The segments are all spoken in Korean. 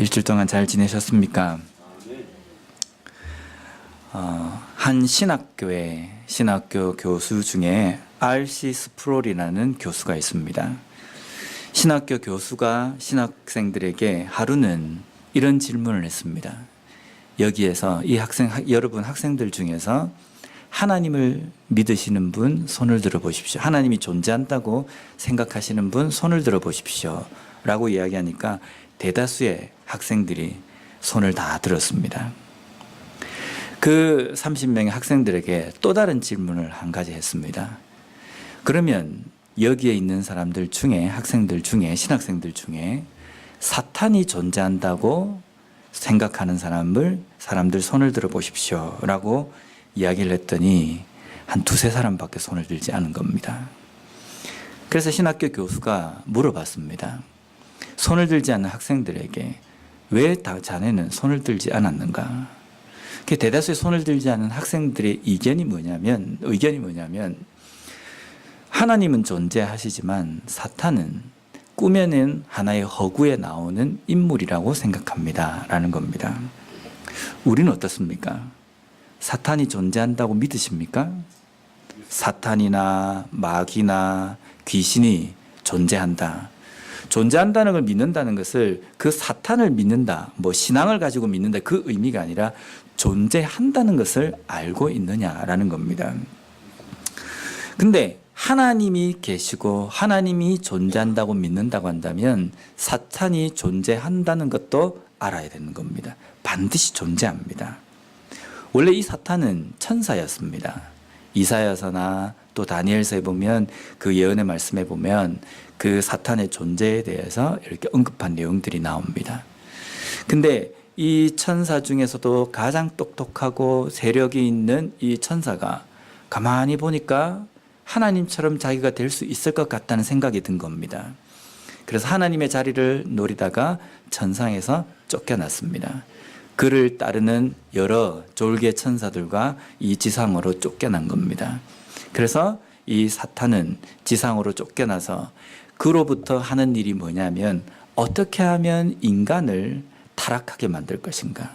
일주일 동안 잘 지내셨습니까? 한 신학교 교수 중에 R.C. 스프롤이라는 교수가 있습니다. 신학교 교수가 신학생들에게 하루는 이런 질문을 했습니다. 여기에서 여러분 학생들 중에서 하나님을 믿으시는 분 손을 들어 보십시오. 하나님이 존재한다고 생각하시는 분 손을 들어 보십시오. 라고 이야기하니까 대다수의 학생들이 손을 다 들었습니다. 그 30명의 학생들에게 또 다른 질문을 한 가지 했습니다. 그러면 여기에 있는 사람들 중에, 학생들 중에, 신학생들 중에 사탄이 존재한다고 생각하는 사람들 손을 들어 보십시오. 라고 이야기를 했더니 한 두세 사람밖에 손을 들지 않은 겁니다. 그래서 신학교 교수가 물어봤습니다. 손을 들지 않는 학생들에게 왜 자네는 손을 들지 않았는가? 대다수의 손을 들지 않는 학생들의 의견이 뭐냐면 하나님은 존재하시지만 사탄은 꾸며낸 하나의 허구에 나오는 인물이라고 생각합니다. 라는 겁니다. 우리는 어떻습니까? 사탄이 존재한다고 믿으십니까? 사탄이나 마귀나 귀신이 존재한다는 걸 믿는다는 것을 그 사탄을 믿는다, 신앙을 가지고 믿는다 그 의미가 아니라 존재한다는 것을 알고 있느냐라는 겁니다. 근데 하나님이 계시고 하나님이 존재한다고 믿는다고 한다면 사탄이 존재한다는 것도 알아야 되는 겁니다. 반드시 존재합니다. 원래 이 사탄은 천사였습니다. 이사야서나 또 다니엘서에 보면 그 예언의 말씀에 보면 그 사탄의 존재에 대해서 이렇게 언급한 내용들이 나옵니다. 근데 이 천사 중에서도 가장 똑똑하고 세력이 있는 이 천사가 가만히 보니까 하나님처럼 자기가 될 수 있을 것 같다는 생각이 든 겁니다. 그래서 하나님의 자리를 노리다가 천상에서 쫓겨났습니다. 그를 따르는 여러 졸개 천사들과 이 지상으로 쫓겨난 겁니다. 그래서 이 사탄은 지상으로 쫓겨나서 그로부터 하는 일이 뭐냐면 어떻게 하면 인간을 타락하게 만들 것인가?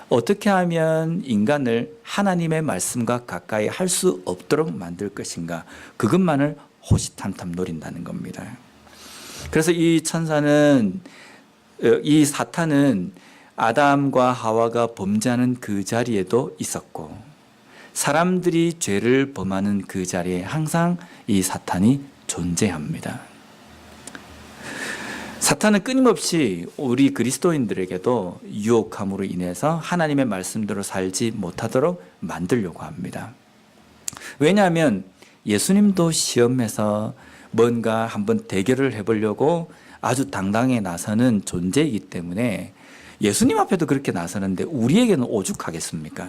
어떻게 하면 인간을 하나님의 말씀과 가까이 할 수 없도록 만들 것인가? 그것만을 호시탐탐 노린다는 겁니다. 그래서 이 사탄은 아담과 하와가 범죄하는 그 자리에도 있었고 사람들이 죄를 범하는 그 자리에 항상 이 사탄이 존재합니다. 사탄은 끊임없이 우리 그리스도인들에게도 유혹함으로 인해서 하나님의 말씀대로 살지 못하도록 만들려고 합니다. 왜냐하면 예수님도 시험에서 뭔가 한번 대결을 해보려고 아주 당당히 나서는 존재이기 때문에 예수님 앞에도 그렇게 나서는데 우리에게는 오죽하겠습니까?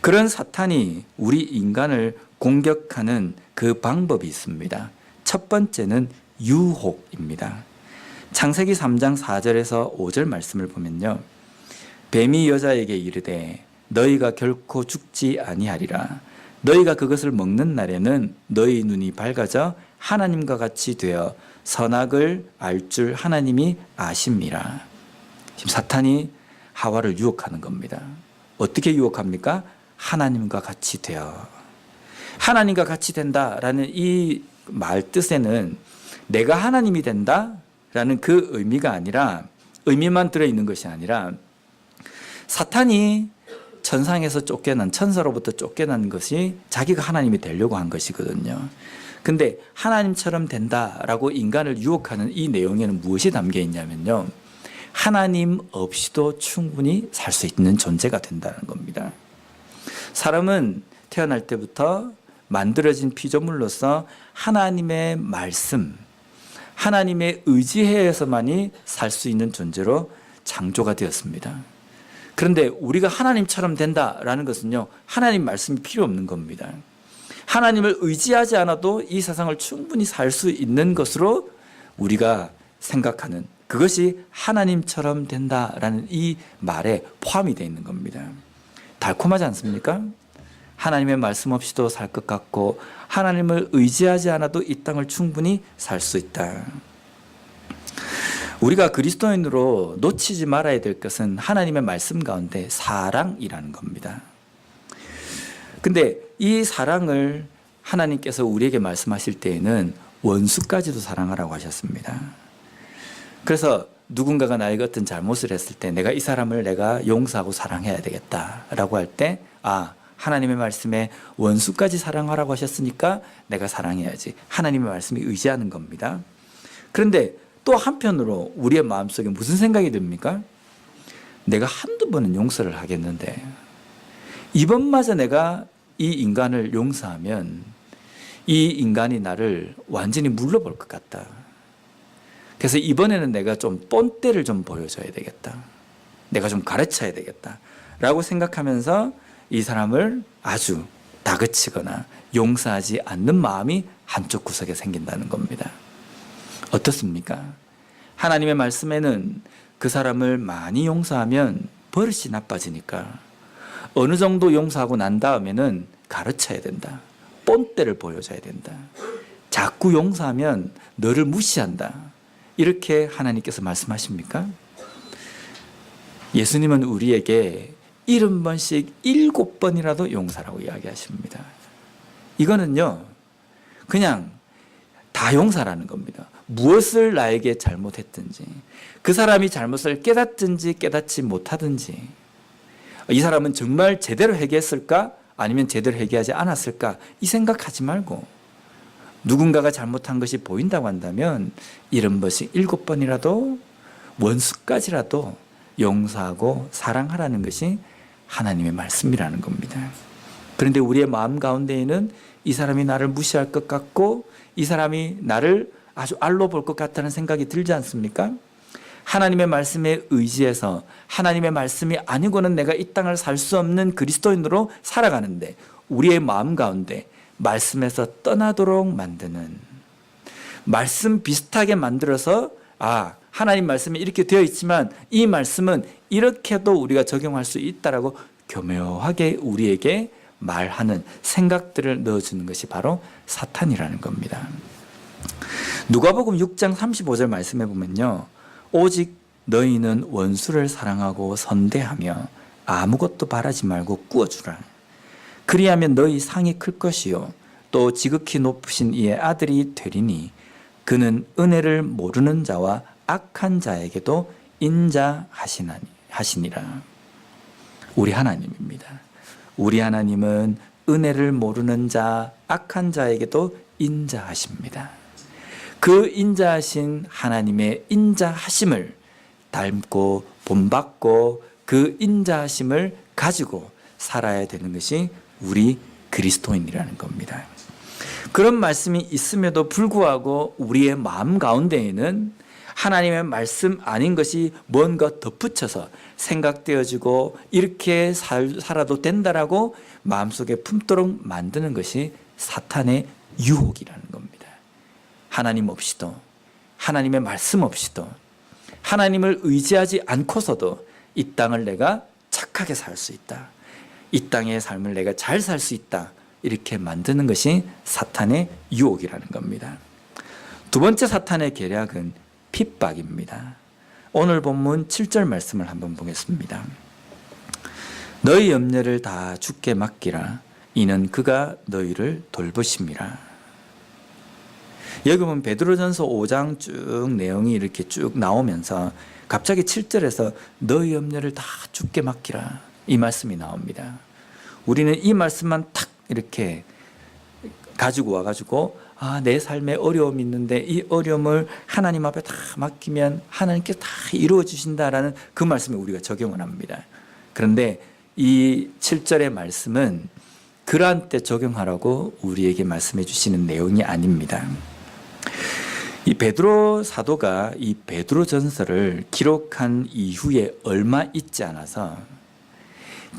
그런 사탄이 우리 인간을 공격하는 그 방법이 있습니다. 첫 번째는 유혹입니다. 창세기 3장 4절에서 5절 말씀을 보면요. 뱀이 여자에게 이르되 너희가 결코 죽지 아니하리라. 너희가 그것을 먹는 날에는 너희 눈이 밝아져 하나님과 같이 되어 선악을 알 줄 하나님이 아심이라. 지금 사탄이 하와를 유혹하는 겁니다. 어떻게 유혹합니까? 하나님과 같이 되어. 하나님과 같이 된다라는 이 말 뜻에는 내가 하나님이 된다라는 그 의미만 들어있는 것이 아니라 사탄이 천사로부터 쫓겨난 것이 자기가 하나님이 되려고 한 것이거든요. 근데 하나님처럼 된다라고 인간을 유혹하는 이 내용에는 무엇이 담겨 있냐면요. 하나님 없이도 충분히 살 수 있는 존재가 된다는 겁니다. 사람은 태어날 때부터 만들어진 피조물로서 하나님의 말씀, 하나님의 의지하에서만이 살 수 있는 존재로 창조가 되었습니다. 그런데 우리가 하나님처럼 된다라는 것은요, 하나님 말씀이 필요 없는 겁니다. 하나님을 의지하지 않아도 이 세상을 충분히 살 수 있는 것으로 우리가 생각하는 그것이 하나님처럼 된다라는 이 말에 포함이 되어 있는 겁니다. 달콤하지 않습니까? 하나님의 말씀 없이도 살 것 같고 하나님을 의지하지 않아도 이 땅을 충분히 살 수 있다. 우리가 그리스도인으로 놓치지 말아야 될 것은 하나님의 말씀 가운데 사랑이라는 겁니다. 근데 이 사랑을 하나님께서 우리에게 말씀하실 때에는 원수까지도 사랑하라고 하셨습니다. 그래서 누군가가 나에게 어떤 잘못을 했을 때 내가 이 사람을 내가 용서하고 사랑해야 되겠다라고 할 때, 아, 하나님의 말씀에 원수까지 사랑하라고 하셨으니까 내가 사랑해야지. 하나님의 말씀에 의지하는 겁니다. 그런데 또 한편으로 우리의 마음속에 무슨 생각이 듭니까? 내가 한두 번은 용서를 하겠는데 이번마저 내가 이 인간을 용서하면 이 인간이 나를 완전히 물러볼 것 같다. 그래서 이번에는 내가 좀 본때를 좀 보여줘야 되겠다. 내가 좀 가르쳐야 되겠다. 라고 생각하면서 이 사람을 아주 다그치거나 용서하지 않는 마음이 한쪽 구석에 생긴다는 겁니다. 어떻습니까? 하나님의 말씀에는 그 사람을 많이 용서하면 버릇이 나빠지니까 어느 정도 용서하고 난 다음에는 가르쳐야 된다. 본때를 보여줘야 된다. 자꾸 용서하면 너를 무시한다. 이렇게 하나님께서 말씀하십니까? 예수님은 우리에게 70번씩 7번이라도 용서라고 이야기하십니다. 이거는요, 그냥 다 용서라는 겁니다. 무엇을 나에게 잘못했든지, 그 사람이 잘못을 깨닫든지 깨닫지 못하든지, 이 사람은 정말 제대로 회개했을까? 아니면 제대로 회개하지 않았을까? 이 생각하지 말고, 누군가가 잘못한 것이 보인다고 한다면 70번씩 7번이라도 원수까지라도 용서하고 사랑하라는 것이 하나님의 말씀이라는 겁니다. 그런데 우리의 마음 가운데에는 이 사람이 나를 무시할 것 같고 이 사람이 나를 아주 알로 볼 것 같다는 생각이 들지 않습니까? 하나님의 말씀에 의지해서 하나님의 말씀이 아니고는 내가 이 땅을 살 수 없는 그리스도인으로 살아가는데 우리의 마음 가운데 말씀에서 떠나도록 만드는, 말씀 비슷하게 만들어서 하나님 말씀이 이렇게 되어 있지만 이 말씀은 이렇게도 우리가 적용할 수 있다라고 교묘하게 우리에게 말하는 생각들을 넣어주는 것이 바로 사탄이라는 겁니다. 누가복음 6장 35절 말씀해 보면요, 오직 너희는 원수를 사랑하고 선대하며 아무것도 바라지 말고 꾸어주라. 그리하면 너희 상이 클 것이요 또 지극히 높으신 이의 아들이 되리니 그는 은혜를 모르는 자와 악한 자에게도 인자하시니라. 우리 하나님입니다. 우리 하나님은 은혜를 모르는 자, 악한 자에게도 인자하십니다. 그 인자하신 하나님의 인자하심을 닮고 본받고 그 인자하심을 가지고 살아야 되는 것이 우리 그리스도인이라는 겁니다. 그런 말씀이 있음에도 불구하고 우리의 마음 가운데에는 하나님의 말씀 아닌 것이 뭔가 덧붙여서 생각되어지고 이렇게 살아도 된다라고 마음속에 품도록 만드는 것이 사탄의 유혹이라는 겁니다. 하나님 없이도, 하나님의 말씀 없이도, 하나님을 의지하지 않고서도 이 땅을 내가 착하게 살 수 있다. 이 땅의 삶을 내가 잘 살 수 있다. 이렇게 만드는 것이 사탄의 유혹이라는 겁니다. 두 번째 사탄의 계략은 핍박입니다. 오늘 본문 7절 말씀을 한번 보겠습니다. 너희 염려를 다 주께 맡기라. 이는 그가 너희를 돌보심이라. 여기 보면 베드로전서 5장 쭉 내용이 이렇게 쭉 나오면서 갑자기 7절에서 너희 염려를 다 주께 맡기라. 이 말씀이 나옵니다. 우리는 이 말씀만 탁 이렇게 가지고 와가지고 내 삶에 어려움이 있는데 이 어려움을 하나님 앞에 다 맡기면 하나님께서 다 이루어 주신다라는 그 말씀을 우리가 적용을 합니다. 그런데 이 7절의 말씀은 그러한 때 적용하라고 우리에게 말씀해 주시는 내용이 아닙니다. 이 베드로 사도가 이 베드로 전서를 기록한 이후에 얼마 있지 않아서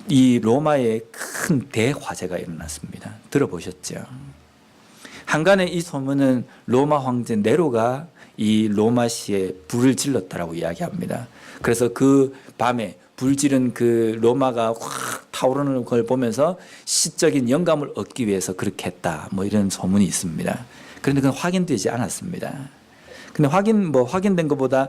이 로마에 큰 대화재가 일어났습니다. 들어보셨죠? 한간에 이 소문은 로마 황제 네로가 이 로마시에 불을 질렀다라고 이야기합니다. 그래서 그 밤에 불 지른 그 로마가 확 타오르는 걸 보면서 시적인 영감을 얻기 위해서 그렇게 했다. 뭐 이런 소문이 있습니다. 그런데 그건 확인되지 않았습니다. 근데 확인된 것보다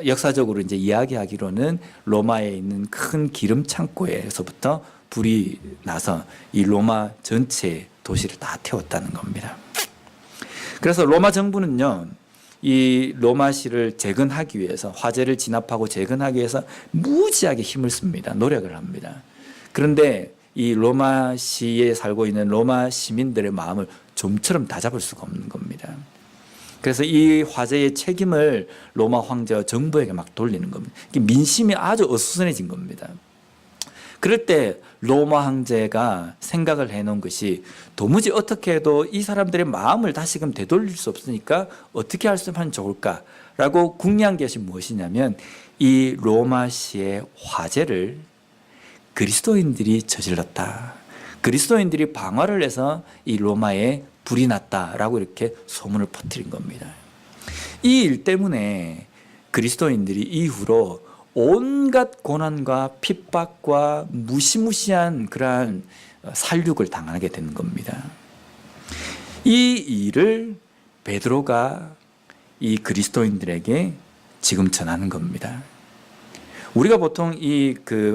역사적으로 이제 이야기하기로는 로마에 있는 큰 기름 창고에서부터 불이 나서 이 로마 전체 도시를 다 태웠다는 겁니다. 그래서 로마 정부는요, 이 로마시를 재건하기 위해서, 화재를 진압하고 재건하기 위해서 무지하게 힘을 씁니다. 노력을 합니다. 그런데 이 로마시에 살고 있는 로마 시민들의 마음을 좀처럼 다 잡을 수가 없는 겁니다. 그래서 이 화재의 책임을 로마 황제와 정부에게 막 돌리는 겁니다. 민심이 아주 어수선해진 겁니다. 그럴 때 로마 황제가 생각을 해놓은 것이 도무지 어떻게 해도 이 사람들의 마음을 다시금 되돌릴 수 없으니까 어떻게 하면 좋을까라고 궁리한 것이 무엇이냐면 이 로마시의 화재를 그리스도인들이 저질렀다. 그리스도인들이 방화를 해서 이 로마에 불이 났다라고 이렇게 소문을 퍼뜨린 겁니다. 이 일 때문에 그리스도인들이 이후로 온갖 고난과 핍박과 무시무시한 그러한 살육을 당하게 되는 겁니다. 이 일을 베드로가 이 그리스도인들에게 지금 전하는 겁니다. 우리가 보통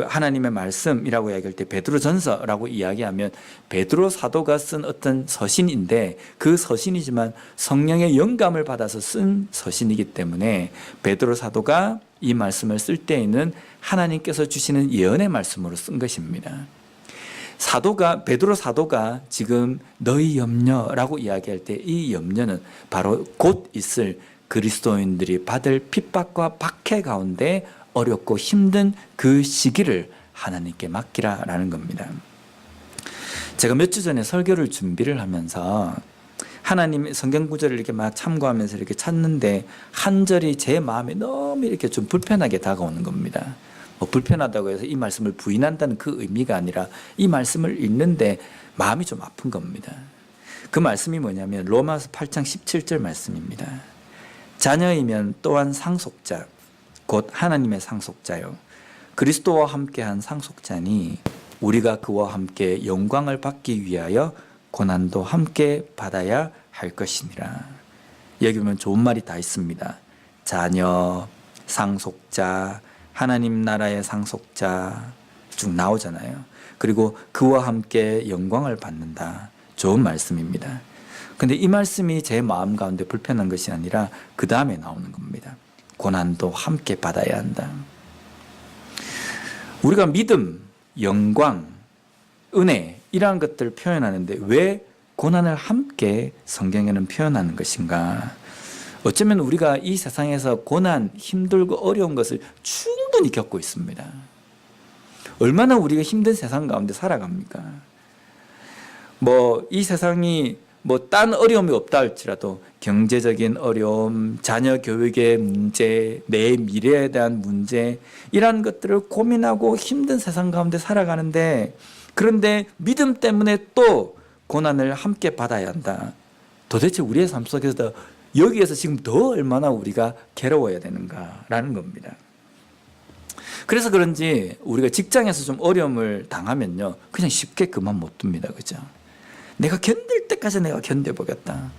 하나님의 말씀이라고 이야기할 때 베드로전서라고 이야기하면 베드로 사도가 쓴 어떤 서신인데 그 서신이지만 성령의 영감을 받아서 쓴 서신이기 때문에 베드로 사도가 이 말씀을 쓸 때에는 하나님께서 주시는 예언의 말씀으로 쓴 것입니다. 베드로 사도가 지금 너희 염려라고 이야기할 때 이 염려는 바로 곧 있을 그리스도인들이 받을 핍박과 박해 가운데 어렵고 힘든 그 시기를 하나님께 맡기라라는 겁니다. 제가 몇 주 전에 설교를 준비를 하면서 하나님 성경 구절을 이렇게 막 참고하면서 이렇게 찾는데 한 절이 제 마음에 너무 이렇게 좀 불편하게 다가오는 겁니다. 불편하다고 해서 이 말씀을 부인한다는 그 의미가 아니라 이 말씀을 읽는데 마음이 좀 아픈 겁니다. 그 말씀이 뭐냐면 로마서 8장 17절 말씀입니다. 자녀이면 또한 상속자 곧 하나님의 상속자요 그리스도와 함께한 상속자니 우리가 그와 함께 영광을 받기 위하여 고난도 함께 받아야 할 것이니라. 여기 보면 좋은 말이 다 있습니다. 자녀, 상속자, 하나님 나라의 상속자 쭉 나오잖아요. 그리고 그와 함께 영광을 받는다. 좋은 말씀입니다. 근데 이 말씀이 제 마음 가운데 불편한 것이 아니라 그 다음에 나오는 겁니다. 고난도 함께 받아야 한다. 우리가 믿음, 영광, 은혜 이러한 것들을 표현하는데 왜 고난을 함께 성경에는 표현하는 것인가? 어쩌면 우리가 이 세상에서 고난, 힘들고 어려운 것을 충분히 겪고 있습니다. 얼마나 우리가 힘든 세상 가운데 살아갑니까? 이 세상이 딴 어려움이 없다 할지라도 경제적인 어려움, 자녀 교육의 문제, 내 미래에 대한 문제 이러한 것들을 고민하고 힘든 세상 가운데 살아가는데 그런데 믿음 때문에 또 고난을 함께 받아야 한다. 도대체 우리의 삶 속에서 여기에서 지금 더 얼마나 우리가 괴로워야 되는가라는 겁니다. 그래서 그런지 우리가 직장에서 좀 어려움을 당하면요 그냥 쉽게 그만 못 둡니다. 그죠? 내가 견딜 때까지 내가 견뎌보겠다.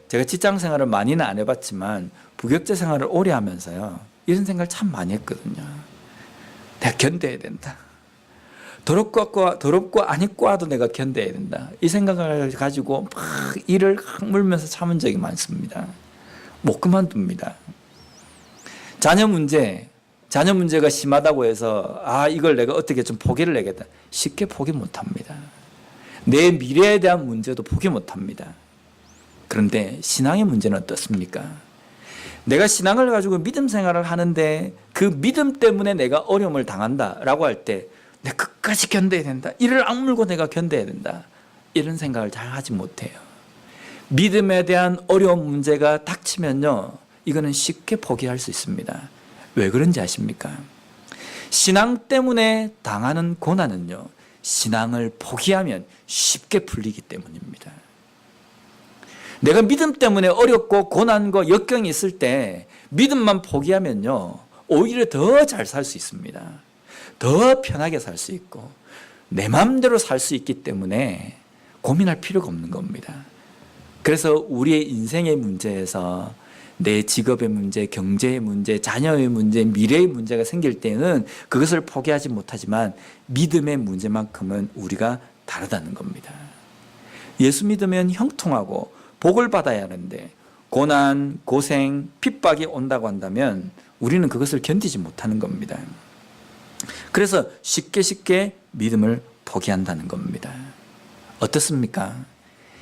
제가 직장 생활을 많이는 안 해봤지만 부격제 생활을 오래 하면서요 이런 생각을 참 많이 했거든요. 내가 견뎌야 된다. 더럽고 안 입고 와도 내가 견뎌야 된다. 이 생각을 가지고 막 이를 물면서 참은 적이 많습니다. 못 그만둡니다. 자녀 문제가 심하다고 해서 이걸 내가 어떻게 좀 포기를 내겠다. 쉽게 포기 못합니다. 내 미래에 대한 문제도 포기 못합니다. 그런데 신앙의 문제는 어떻습니까? 내가 신앙을 가지고 믿음 생활을 하는데 그 믿음 때문에 내가 어려움을 당한다라고 할 때 내가 끝까지 견뎌야 된다. 이를 악물고 내가 견뎌야 된다. 이런 생각을 잘 하지 못해요. 믿음에 대한 어려운 문제가 닥치면요 이거는 쉽게 포기할 수 있습니다. 왜 그런지 아십니까? 신앙 때문에 당하는 고난은요 신앙을 포기하면 쉽게 풀리기 때문입니다. 내가 믿음 때문에 어렵고 고난과 역경이 있을 때 믿음만 포기하면요 오히려 더 잘 살 수 있습니다. 더 편하게 살 수 있고 내 마음대로 살 수 있기 때문에 고민할 필요가 없는 겁니다. 그래서 우리의 인생의 문제에서 내 직업의 문제, 경제의 문제, 자녀의 문제, 미래의 문제가 생길 때는 그것을 포기하지 못하지만 믿음의 문제만큼은 우리가 다르다는 겁니다. 예수 믿으면 형통하고 복을 받아야 하는데 고난, 고생, 핍박이 온다고 한다면 우리는 그것을 견디지 못하는 겁니다. 그래서 쉽게 믿음을 포기한다는 겁니다. 어떻습니까?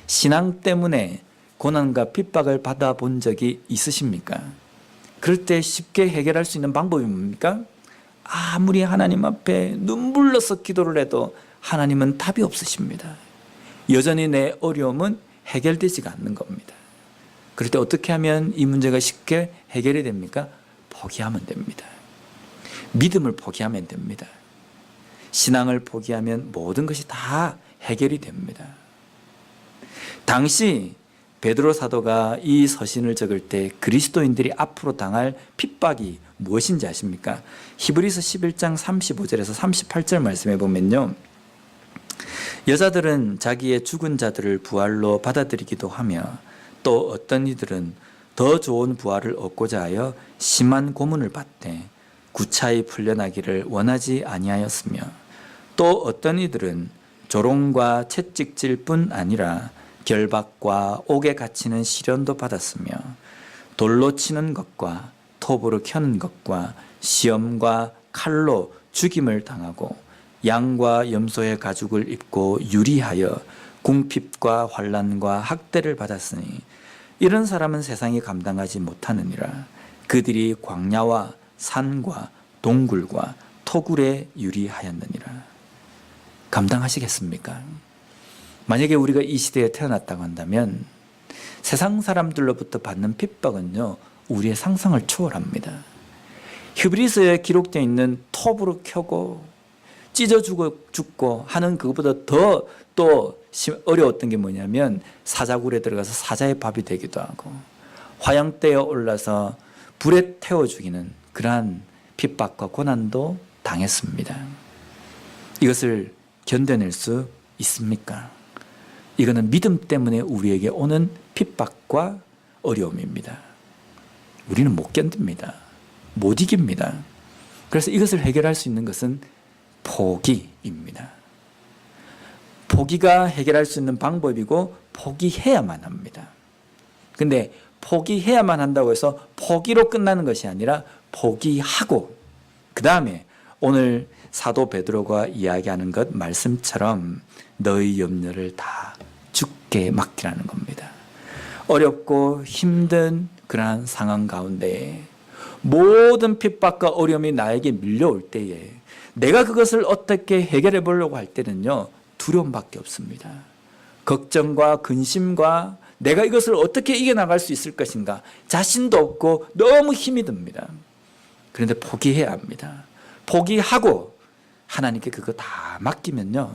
신앙 때문에 고난과 핍박을 받아본 적이 있으십니까? 그럴 때 쉽게 해결할 수 있는 방법이 뭡니까? 아무리 하나님 앞에 눈물로서 기도를 해도 하나님은 답이 없으십니다. 여전히 내 어려움은 해결되지가 않는 겁니다. 그럴 때 어떻게 하면 이 문제가 쉽게 해결이 됩니까? 포기하면 됩니다. 믿음을 포기하면 됩니다. 신앙을 포기하면 모든 것이 다 해결이 됩니다. 당시 베드로 사도가 이 서신을 적을 때 그리스도인들이 앞으로 당할 핍박이 무엇인지 아십니까? 히브리서 11장 35절에서 38절 말씀해 보면요, 여자들은 자기의 죽은 자들을 부활로 받아들이기도 하며 또 어떤 이들은 더 좋은 부활을 얻고자 하여 심한 고문을 받되 구차히 풀려나기를 원하지 아니하였으며 또 어떤 이들은 조롱과 채찍질 뿐 아니라 결박과 옥에 갇히는 시련도 받았으며 돌로 치는 것과 톱으로 켜는 것과 시험과 칼로 죽임을 당하고 양과 염소의 가죽을 입고 유리하여 궁핍과 환난과 학대를 받았으니 이런 사람은 세상이 감당하지 못하느니라. 그들이 광야와 산과 동굴과 토굴에 유리하였느니라. 감당하시겠습니까? 만약에 우리가 이 시대에 태어났다고 한다면 세상 사람들로부터 받는 핍박은요, 우리의 상상을 초월합니다. 히브리서에 기록되어 있는 톱으로 켜고 찢어 죽고 하는 그것보다 더 또 어려웠던 게 뭐냐면 사자굴에 들어가서 사자의 밥이 되기도 하고 화양대에 올라서 불에 태워 죽이는 그러한 핍박과 고난도 당했습니다. 이것을 견뎌낼 수 있습니까? 이거는 믿음 때문에 우리에게 오는 핍박과 어려움입니다. 우리는 못 견딥니다. 못 이깁니다. 그래서 이것을 해결할 수 있는 것은 포기입니다. 포기가 해결할 수 있는 방법이고 포기해야만 합니다. 근데 포기해야만 한다고 해서 포기로 끝나는 것이 아니라 포기하고 그 다음에 오늘 사도 베드로가 이야기하는 것 말씀처럼 너희 염려를 다 주께 맡기라는 겁니다. 어렵고 힘든 그러한 상황 가운데 모든 핍박과 어려움이 나에게 밀려올 때에 내가 그것을 어떻게 해결해 보려고 할 때는요, 두려움밖에 없습니다. 걱정과 근심과 내가 이것을 어떻게 이겨나갈 수 있을 것인가 자신도 없고 너무 힘이 듭니다. 그런데 포기해야 합니다. 포기하고 하나님께 그거 다 맡기면요,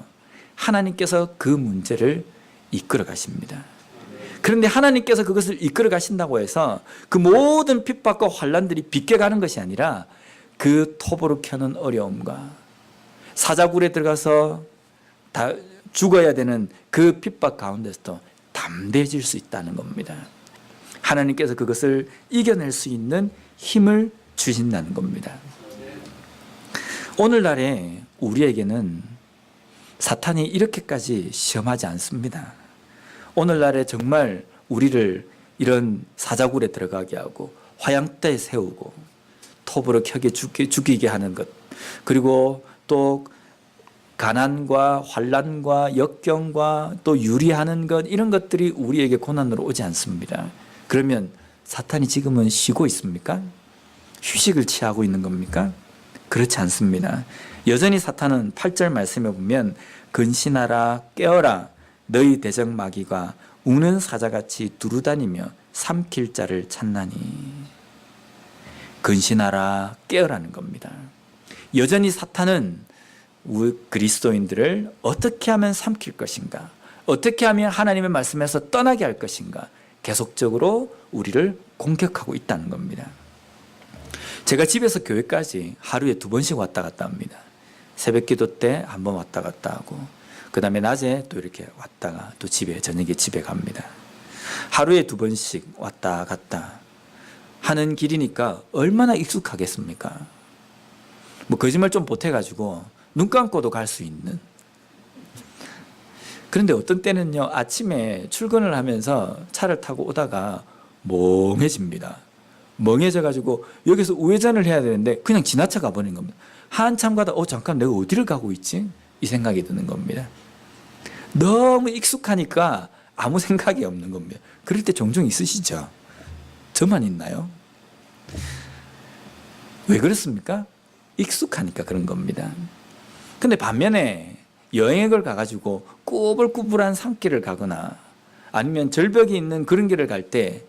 하나님께서 그 문제를 이끌어 가십니다. 그런데 하나님께서 그것을 이끌어 가신다고 해서 그 모든 핍박과 환난들이 비껴가는 것이 아니라 그 톱으로 켜는 어려움과 사자굴에 들어가서 다 죽어야 되는 그 핍박 가운데서도 담대해질 수 있다는 겁니다. 하나님께서 그것을 이겨낼 수 있는 힘을 주신다는 겁니다. 오늘날에 우리에게는 사탄이 이렇게까지 시험하지 않습니다. 오늘날에 정말 우리를 이런 사자굴에 들어가게 하고 화양대에 세우고 톱으로 켜게 죽이게 하는 것, 그리고 또 가난과 환난과 역경과 또 유리하는 것, 이런 것들이 우리에게 고난으로 오지 않습니다. 그러면 사탄이 지금은 쉬고 있습니까? 휴식을 취하고 있는 겁니까? 그렇지 않습니다. 여전히 사탄은 8절 말씀에 보면 근신하라 깨어라 너희 대적마귀가 우는 사자같이 두루다니며 삼킬 자를 찾나니. 근신하라 깨어라는 겁니다. 여전히 사탄은 우리 그리스도인들을 어떻게 하면 삼킬 것인가, 어떻게 하면 하나님의 말씀에서 떠나게 할 것인가 계속적으로 우리를 공격하고 있다는 겁니다. 제가 집에서 교회까지 하루에 2번씩 왔다 갔다 합니다. 새벽 기도 때 한 번 왔다 갔다 하고 그 다음에 낮에 또 이렇게 왔다가 또 저녁에 집에 갑니다. 하루에 2번씩 왔다 갔다 하는 길이니까 얼마나 익숙하겠습니까? 뭐 거짓말 좀 보태가지고 눈 감고도 갈 수 있는. 그런데 어떤 때는요, 아침에 출근을 하면서 차를 타고 오다가 멍해집니다. 멍해져가지고 여기서 우회전을 해야 되는데 그냥 지나쳐 가버린 겁니다. 한참 가다 잠깐 내가 어디를 가고 있지? 이 생각이 드는 겁니다. 너무 익숙하니까 아무 생각이 없는 겁니다. 그럴 때 종종 있으시죠? 저만 있나요? 왜 그렇습니까? 익숙하니까 그런 겁니다. 근데 반면에 여행을 가가지고 꾸불꾸불한 산길을 가거나 아니면 절벽이 있는 그런 길을 갈 때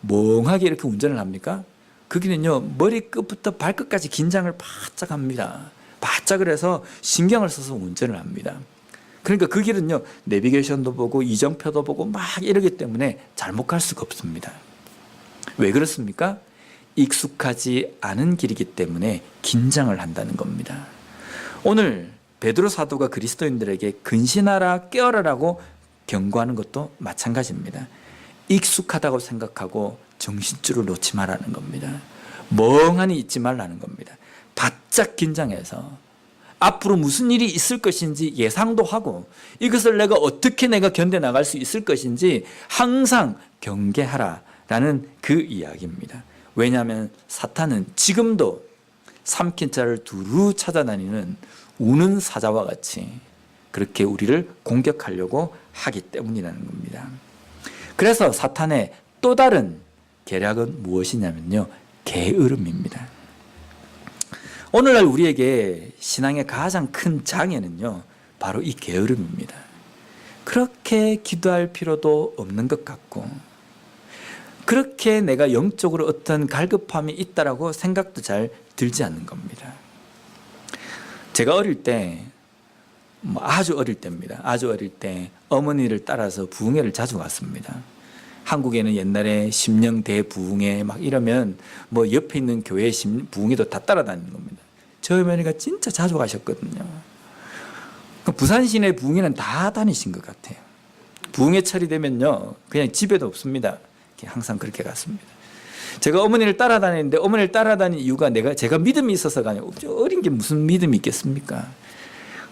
멍하게 이렇게 운전을 합니까? 그 길은요, 머리끝부터 발끝까지 긴장을 바짝 합니다. 바짝을 해서 신경을 써서 운전을 합니다. 그러니까 그 길은요, 내비게이션도 보고 이정표도 보고 막 이러기 때문에 잘못 갈 수가 없습니다. 왜 그렇습니까? 익숙하지 않은 길이기 때문에 긴장을 한다는 겁니다. 오늘 베드로 사도가 그리스도인들에게 근신하라 깨어라라고 경고하는 것도 마찬가지입니다. 익숙하다고 생각하고 정신줄을 놓지 말라는 겁니다. 멍하니 있지 말라는 겁니다. 바짝 긴장해서 앞으로 무슨 일이 있을 것인지 예상도 하고 이것을 내가 견뎌나갈 수 있을 것인지 항상 경계하라라는 그 이야기입니다. 왜냐하면 사탄은 지금도 삼킨 자를 두루 찾아다니는 우는 사자와 같이 그렇게 우리를 공격하려고 하기 때문이라는 겁니다. 그래서 사탄의 또 다른 계략은 무엇이냐면요, 게으름입니다. 오늘날 우리에게 신앙의 가장 큰 장애는요, 바로 이 게으름입니다. 그렇게 기도할 필요도 없는 것 같고 그렇게 내가 영적으로 어떤 갈급함이 있다라고 생각도 잘 들지 않는 겁니다. 제가 어릴 때, 아주 어릴 때입니다. 아주 어릴 때 어머니를 따라서 부흥회를 자주 갔습니다. 한국에는 옛날에 심령대 부흥회 막 이러면 뭐 옆에 있는 교회 부흥회도 다 따라다니는 겁니다. 저희 어머니가 진짜 자주 가셨거든요. 부산 시내 부흥회는 다 다니신 것 같아요. 부흥회 철이 되면요, 그냥 집에도 없습니다. 항상 그렇게 갔습니다. 제가 어머니를 따라다니는데 어머니를 따라다니는 이유가 제가 믿음이 있어서가 아니고 어린 게 무슨 믿음이 있겠습니까?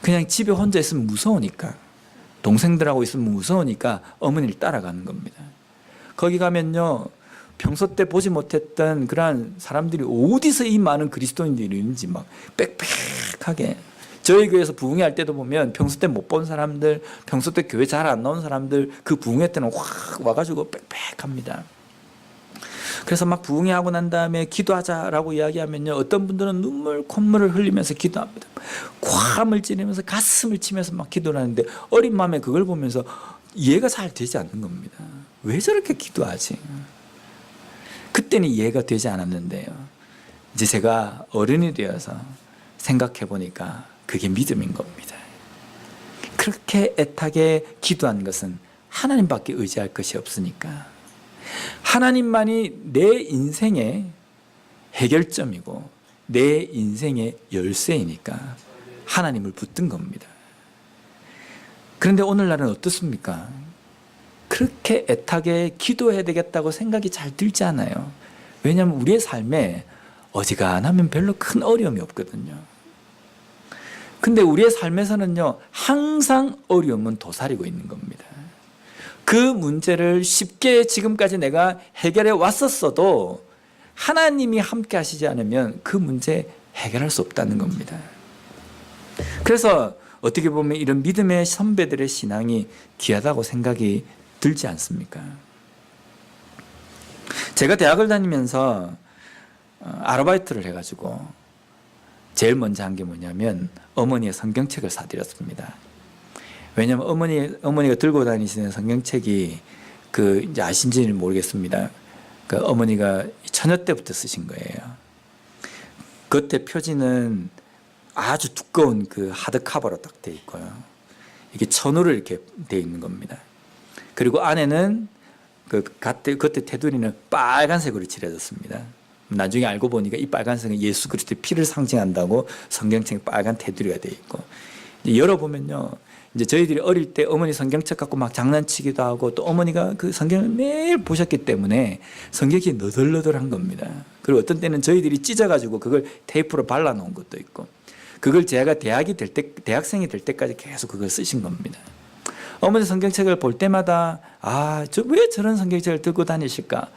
그냥 집에 혼자 있으면 무서우니까, 동생들하고 있으면 무서우니까 어머니를 따라가는 겁니다. 거기 가면요, 평소 때 보지 못했던 그러한 사람들이 어디서 이 많은 그리스도인들이 있는지 막 빽빽하게, 저희 교회에서 부흥회 할 때도 보면 평소 때 못 본 사람들, 평소 때 교회 잘 안 나온 사람들 그 부흥회 때는 확 와가지고 빽빽합니다. 그래서 막 부흥회 하고 난 다음에 기도하자라고 이야기하면요, 어떤 분들은 눈물 콧물을 흘리면서 기도합니다. 괌을 찌르면서 가슴을 치면서 막 기도를 하는데 어린 마음에 그걸 보면서 이해가 잘 되지 않는 겁니다. 왜 저렇게 기도하지? 그때는 이해가 되지 않았는데요, 이제 제가 어른이 되어서 생각해 보니까 그게 믿음인 겁니다. 그렇게 애타게 기도한 것은 하나님밖에 의지할 것이 없으니까, 하나님만이 내 인생의 해결점이고 내 인생의 열쇠이니까 하나님을 붙든 겁니다. 그런데 오늘날은 어떻습니까? 그렇게 애타게 기도해야 되겠다고 생각이 잘 들지 않아요. 왜냐하면 우리의 삶에 어지간하면 별로 큰 어려움이 없거든요. 근데 우리의 삶에서는요, 항상 어려움은 도사리고 있는 겁니다. 그 문제를 쉽게 지금까지 내가 해결해 왔었어도 하나님이 함께 하시지 않으면 그 문제 해결할 수 없다는 겁니다. 그래서 어떻게 보면 이런 믿음의 선배들의 신앙이 귀하다고 생각이 들지 않습니까? 제가 대학을 다니면서 아르바이트를 해가지고 제일 먼저 한 게 뭐냐면 어머니의 성경책을 사드렸습니다. 왜냐하면 어머니가 들고 다니시는 성경책이 이제 아신지는 모르겠습니다. 어머니가 처녀 때부터 쓰신 거예요. 겉에 표지는 아주 두꺼운 하드 카버로 딱 돼 있고요. 이게 천으로 이렇게 돼 있는 겁니다. 그리고 안에는 겉에 테두리는 빨간색으로 칠해졌습니다. 나중에 알고 보니까 이 빨간색은 예수 그리스도의 피를 상징한다고 성경책에 빨간 테두리가 되어 있고, 열어보면요, 이제 저희들이 어릴 때 어머니 성경책 갖고 막 장난치기도 하고 또 어머니가 그 성경을 매일 보셨기 때문에 성경이 너덜너덜한 겁니다. 그리고 어떤 때는 저희들이 찢어가지고 그걸 테이프로 발라놓은 것도 있고 그걸 제가 대학생이 될 때까지 계속 그걸 쓰신 겁니다. 어머니 성경책을 볼 때마다 왜 저런 성경책을 들고 다니실까?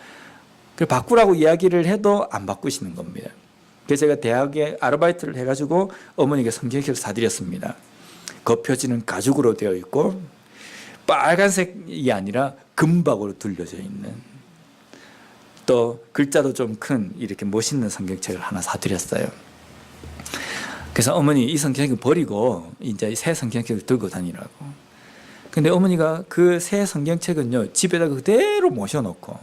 그 바꾸라고 이야기를 해도 안 바꾸시는 겁니다. 그래서 제가 대학에 아르바이트를 해가지고 어머니께 성경책을 사드렸습니다. 겉표지는 가죽으로 되어 있고 빨간색이 아니라 금박으로 둘려져 있는 또 글자도 좀 큰 이렇게 멋있는 성경책을 하나 사드렸어요. 그래서 어머니 이 성경책을 버리고 이제 새 성경책을 들고 다니라고. 근데 어머니가 그 새 성경책은요 집에다 그대로 모셔놓고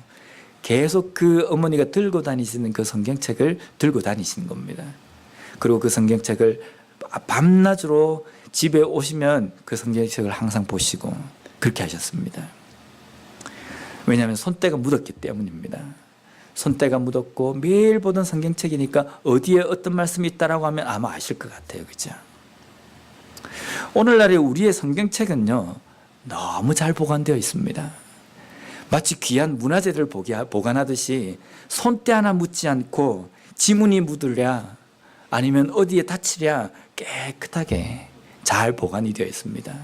계속 그 어머니가 들고 다니시는 그 성경책을 들고 다니시는 겁니다. 그리고 그 성경책을 밤낮으로 집에 오시면 그 성경책을 항상 보시고 그렇게 하셨습니다. 왜냐하면 손때가 묻었기 때문입니다. 손때가 묻었고 매일 보던 성경책이니까 어디에 어떤 말씀이 있다라고 하면 아마 아실 것 같아요. 그죠? 오늘날의 우리의 성경책은요 너무 잘 보관되어 있습니다. 마치 귀한 문화재들 보관하듯이 손때 하나 묻지 않고 지문이 묻으랴 아니면 어디에 다치랴 깨끗하게 잘 보관이 되어 있습니다.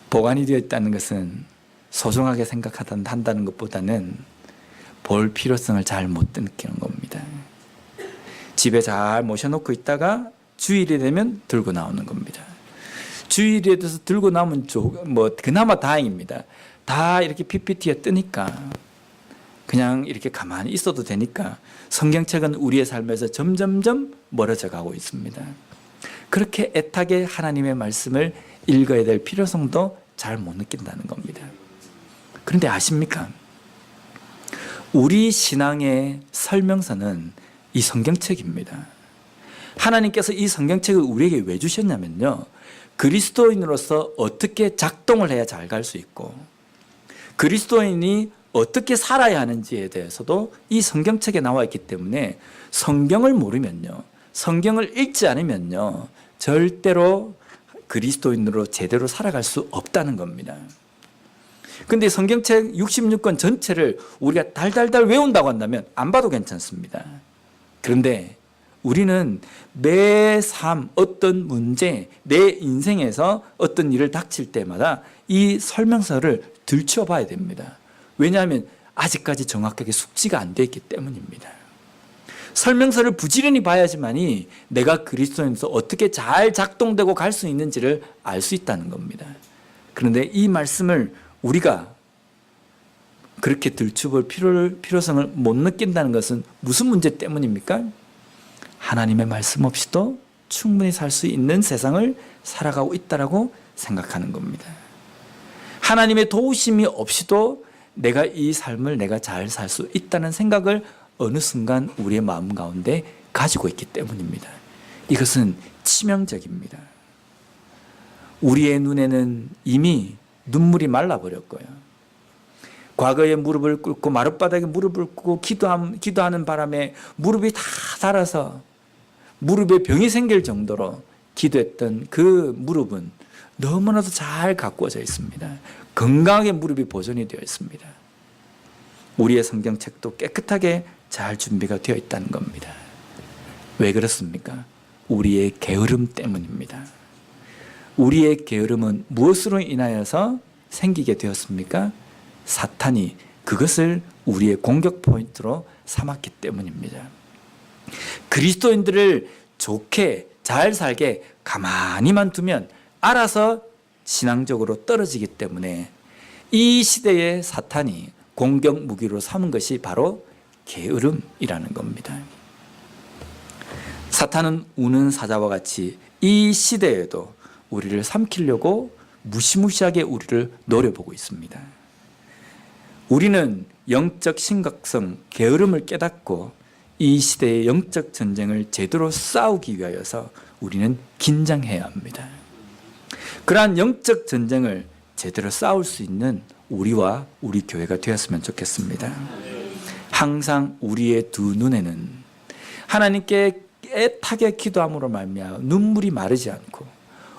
보관이 되어 있다는 것은 소중하게 생각한다는 것보다는 볼 필요성을 잘 못 느끼는 겁니다. 집에 잘 모셔놓고 있다가 주일이 되면 들고 나오는 겁니다. 주일에 대해서 들고 나오면 그나마 다행입니다. 다 이렇게 PPT에 뜨니까 그냥 이렇게 가만히 있어도 되니까 성경책은 우리의 삶에서 점점점 멀어져 가고 있습니다. 그렇게 애타게 하나님의 말씀을 읽어야 될 필요성도 잘 못 느낀다는 겁니다. 그런데 아십니까? 우리 신앙의 설명서는 이 성경책입니다. 하나님께서 이 성경책을 우리에게 왜 주셨냐면요. 그리스도인으로서 어떻게 작동을 해야 잘 갈 수 있고 그리스도인이 어떻게 살아야 하는지에 대해서도 이 성경책에 나와 있기 때문에 성경을 모르면요. 성경을 읽지 않으면요. 절대로 그리스도인으로 제대로 살아갈 수 없다는 겁니다. 근데 성경책 66권 전체를 우리가 달달달 외운다고 한다면 안 봐도 괜찮습니다. 그런데 우리는 매 삶, 어떤 문제, 내 인생에서 어떤 일을 닥칠 때마다 이 설명서를 들춰봐야 됩니다. 왜냐하면 아직까지 정확하게 숙지가 안 돼 있기 때문입니다. 설명서를 부지런히 봐야지만이 내가 그리스도인으로서 어떻게 잘 작동되고 갈 수 있는지를 알 수 있다는 겁니다. 그런데 이 말씀을 우리가 그렇게 들춰볼 필요성을 못 느낀다는 것은 무슨 문제 때문입니까? 하나님의 말씀 없이도 충분히 살 수 있는 세상을 살아가고 있다라고 생각하는 겁니다. 하나님의 도우심이 없이도 내가 이 삶을 내가 잘 살 수 있다는 생각을 어느 순간 우리의 마음 가운데 가지고 있기 때문입니다. 이것은 치명적입니다. 우리의 눈에는 이미 눈물이 말라버렸고요. 과거에 무릎을 꿇고 마룻바닥에 무릎을 꿇고 기도하는 바람에 무릎이 다 닳아서 무릎에 병이 생길 정도로 기도했던 그 무릎은 너무나도 잘 가꾸어져 있습니다. 건강하게 무릎이 보존이 되어 있습니다. 우리의 성경책도 깨끗하게 잘 준비가 되어 있다는 겁니다. 왜 그렇습니까? 우리의 게으름 때문입니다. 우리의 게으름은 무엇으로 인하여서 생기게 되었습니까? 사탄이 그것을 우리의 공격 포인트로 삼았기 때문입니다. 그리스도인들을 좋게 잘 살게 가만히만 두면 알아서 신앙적으로 떨어지기 때문에 이 시대의 사탄이 공격 무기로 삼은 것이 바로 게으름이라는 겁니다. 사탄은 우는 사자와 같이 이 시대에도 우리를 삼키려고 무시무시하게 우리를 노려보고 있습니다. 우리는 영적 심각성, 게으름을 깨닫고 이 시대의 영적 전쟁을 제대로 싸우기 위하여서 우리는 긴장해야 합니다. 그러한 영적 전쟁을 제대로 싸울 수 있는 우리와 우리 교회가 되었으면 좋겠습니다. 항상 우리의 두 눈에는 하나님께 애타게 기도함으로 말미암아 눈물이 마르지 않고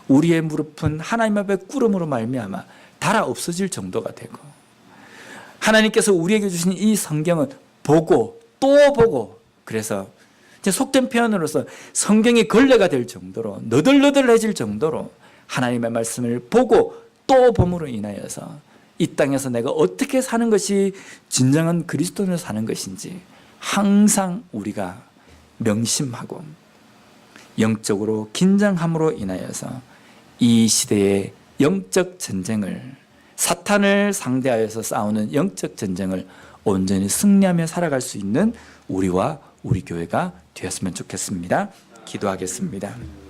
우리의 무릎은 하나님 앞에 꿇음으로 말미암아 달아 없어질 정도가 되고, 하나님께서 우리에게 주신 이 성경은 보고 또 보고, 그래서 속된 표현으로서 성경이 걸레가 될 정도로 너덜너덜해질 정도로 하나님의 말씀을 보고 또 봄으로 인하여서 이 땅에서 내가 어떻게 사는 것이 진정한 그리스도인으로 사는 것인지 항상 우리가 명심하고 영적으로 긴장함으로 인하여서 이 시대의 영적 전쟁을, 사탄을 상대하여서 싸우는 영적 전쟁을 온전히 승리하며 살아갈 수 있는 우리와 우리 교회가 되었으면 좋겠습니다. 기도하겠습니다.